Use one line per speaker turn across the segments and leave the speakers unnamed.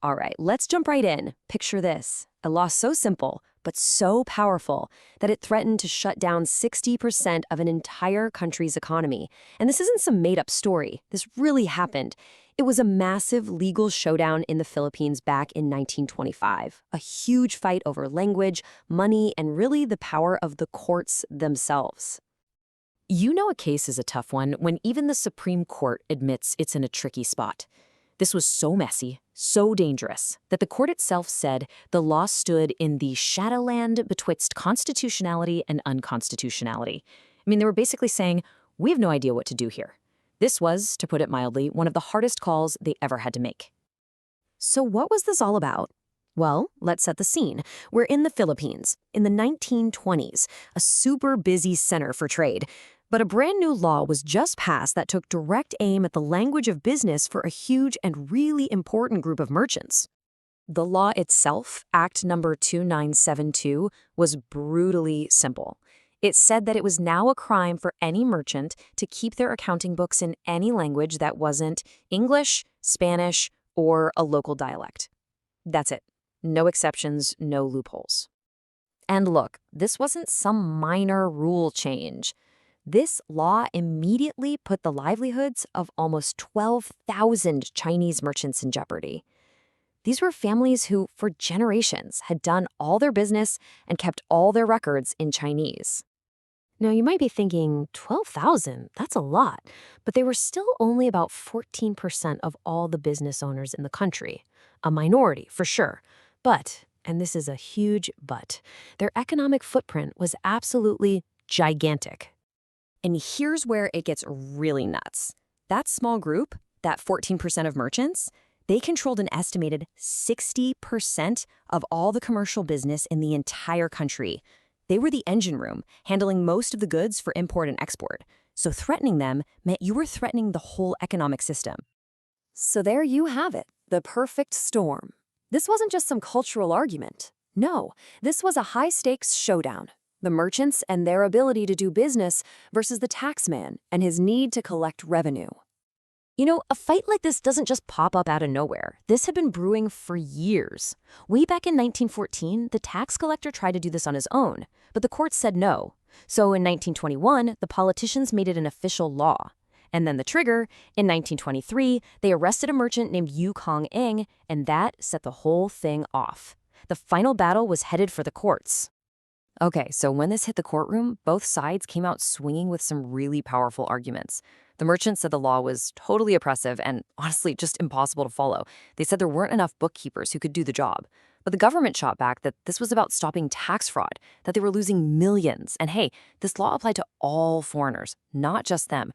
All right, let's jump right in. Picture this. A law so simple, but so powerful, that it threatened to shut down 60% of an entire country's economy. And this isn't some made-up story. This really happened. It was a massive legal showdown in the Philippines back in 1925. A huge fight over language, money, and really the power of the courts themselves. You know a case is a tough one when even the Supreme Court admits it's in a tricky spot. This was so messy, so dangerous, that the court itself said the law stood in the shadowland betwixt constitutionality and unconstitutionality. I mean, they were basically saying, we have no idea what to do here. This was, to put it mildly, one of the hardest calls they ever had to make. So what was this all about? Well, let's set the scene. We're in the Philippines, in the 1920s, a super busy center for trade. But a brand new law was just passed that took direct aim at the language of business for a huge and really important group of merchants. The law itself, Act Number 2972, was brutally simple. It said that it was now a crime for any merchant to keep their accounting books in any language that wasn't English, Spanish, or a local dialect. That's it. No exceptions, no loopholes. And look, this wasn't some minor rule change. This law immediately put the livelihoods of almost 12,000 Chinese merchants in jeopardy. These were families who, for generations, had done all their business and kept all their records in Chinese. Now, you might be thinking, 12,000? That's a lot. But they were still only about 14% of all the business owners in the country. A minority, for sure. But, and this is a huge but, their economic footprint was absolutely gigantic. And here's where it gets really nuts. That small group, that 14% of merchants, they controlled an estimated 60% of all the commercial business in the entire country. They were the engine room, handling most of the goods for import and export. So threatening them meant you were threatening the whole economic system. So there you have it, the perfect storm. This wasn't just some cultural argument. No, this was a high-stakes showdown. The merchants and their ability to do business versus the taxman and his need to collect revenue. You know, a fight like this doesn't just pop up out of nowhere. This had been brewing for years. Way back in 1914, the tax collector tried to do this on his own, but the courts said no. So in 1921, the politicians made it an official law. And then the trigger, in 1923, they arrested a merchant named Cong Eng, and that set the whole thing off. The final battle was headed for the courts. Okay, so when this hit the courtroom, both sides came out swinging with some really powerful arguments. The merchants said the law was totally oppressive and honestly just impossible to follow. They said there weren't enough bookkeepers who could do the job. But the government shot back that this was about stopping tax fraud, that they were losing millions. And hey, this law applied to all foreigners, not just them.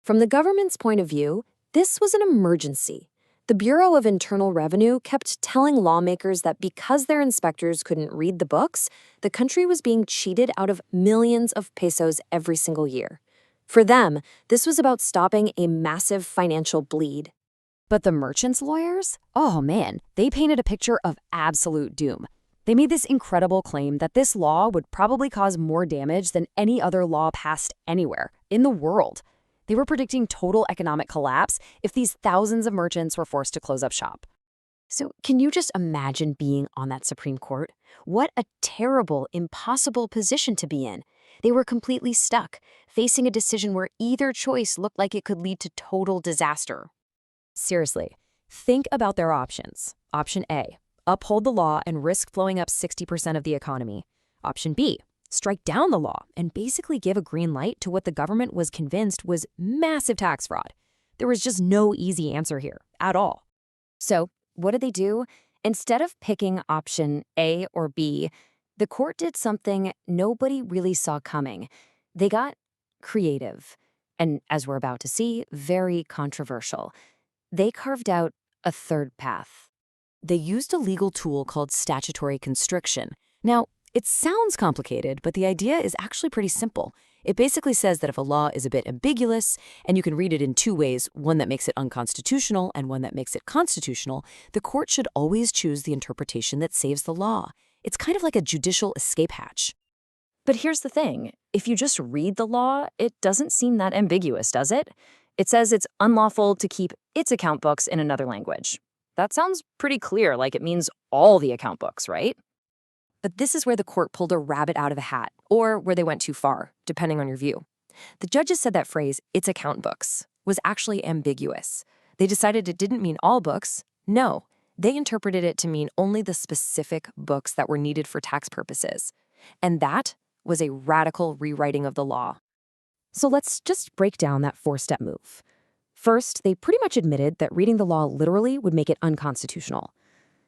From the government's point of view, this was an emergency. The Bureau of Internal Revenue kept telling lawmakers that because their inspectors couldn't read the books, the country was being cheated out of millions of pesos every single year. For them, this was about stopping a massive financial bleed. But the merchants' lawyers? Oh man, they painted a picture of absolute doom. They made this incredible claim that this law would probably cause more damage than any other law passed anywhere in the world. They were predicting total economic collapse if these thousands of merchants were forced to close up shop. So can you just imagine being on that Supreme Court? What a terrible, impossible position to be in. They were completely stuck, facing a decision where either choice looked like it could lead to total disaster. Seriously, think about their options. Option A, uphold the law and risk blowing up 60% of the economy. Option B, strike down the law and basically give a green light to what the government was convinced was massive tax fraud. There was just no easy answer here at all. So what did they do? Instead of picking option A or B, the court did something nobody really saw coming. They got creative, and as we're about to see, very controversial. They carved out a third path. They used a legal tool called statutory constriction. Now, it sounds complicated, but the idea is actually pretty simple. It basically says that if a law is a bit ambiguous, and you can read it in two ways, one that makes it unconstitutional and one that makes it constitutional, the court should always choose the interpretation that saves the law. It's kind of like a judicial escape hatch. But here's the thing. If you just read the law, it doesn't seem that ambiguous, does it? It says it's unlawful to keep its account books in another language.
That sounds pretty clear, like it means all the account books, right?
But this is where the court pulled a rabbit out of a hat, or where they went too far, depending on your view. The judges said that phrase, "its account books," was actually ambiguous. They decided it didn't mean all books. No, they interpreted it to mean only the specific books that were needed for tax purposes. And that was a radical rewriting of the law. So let's just break down that four-step move. First, they pretty much admitted that reading the law literally would make it unconstitutional.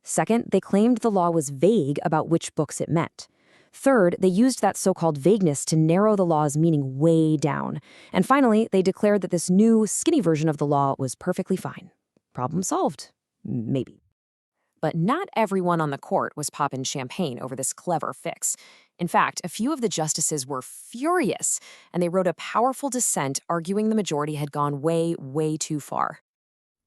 Second, they claimed the law was vague about which books it meant. Third, they used that so-called vagueness to narrow the law's meaning way down. And finally, they declared that this new, skinny version of the law was perfectly fine. Problem solved. Maybe. But not everyone on the court was popping champagne over this clever fix. In fact, a few of the justices were furious, and they wrote a powerful dissent arguing the majority had gone way, way too far.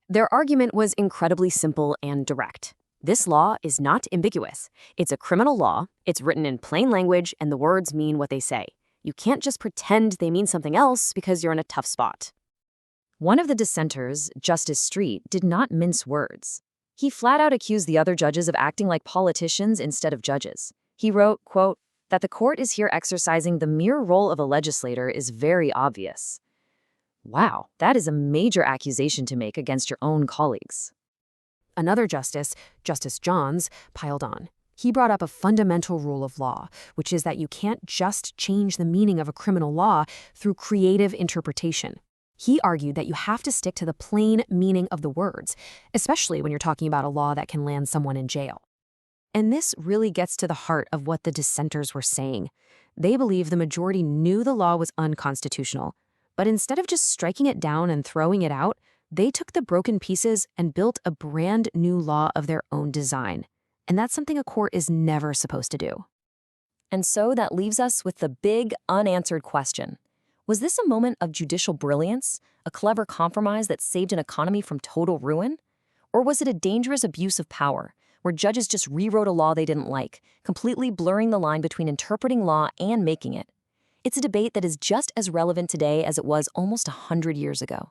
Their argument was incredibly simple and direct. This law is not ambiguous. It's a criminal law, it's written in plain language, and the words mean what they say. You can't just pretend they mean something else because you're in a tough spot. One of the dissenters, Justice Street, did not mince words. He flat out accused the other judges of acting like politicians instead of judges. He wrote, quote, that the court is here exercising the mere role of a legislator is very obvious. Wow, that is a major accusation to make against your own colleagues. Another justice, Justice Johns, piled on. He brought up a fundamental rule of law, which is that you can't just change the meaning of a criminal law through creative interpretation. He argued that you have to stick to the plain meaning of the words, especially when you're talking about a law that can land someone in jail. And this really gets to the heart of what the dissenters were saying. They believe the majority knew the law was unconstitutional, but instead of just striking it down and throwing it out, they took the broken pieces and built a brand new law of their own design. And that's something a court is never supposed to do. And so that leaves us with the big, unanswered question. Was this a moment of judicial brilliance, a clever compromise that saved an economy from total ruin? Or was it a dangerous abuse of power, where judges just rewrote a law they didn't like, completely blurring the line between interpreting law and making it? It's a debate that is just as relevant today as it was almost 100 years ago.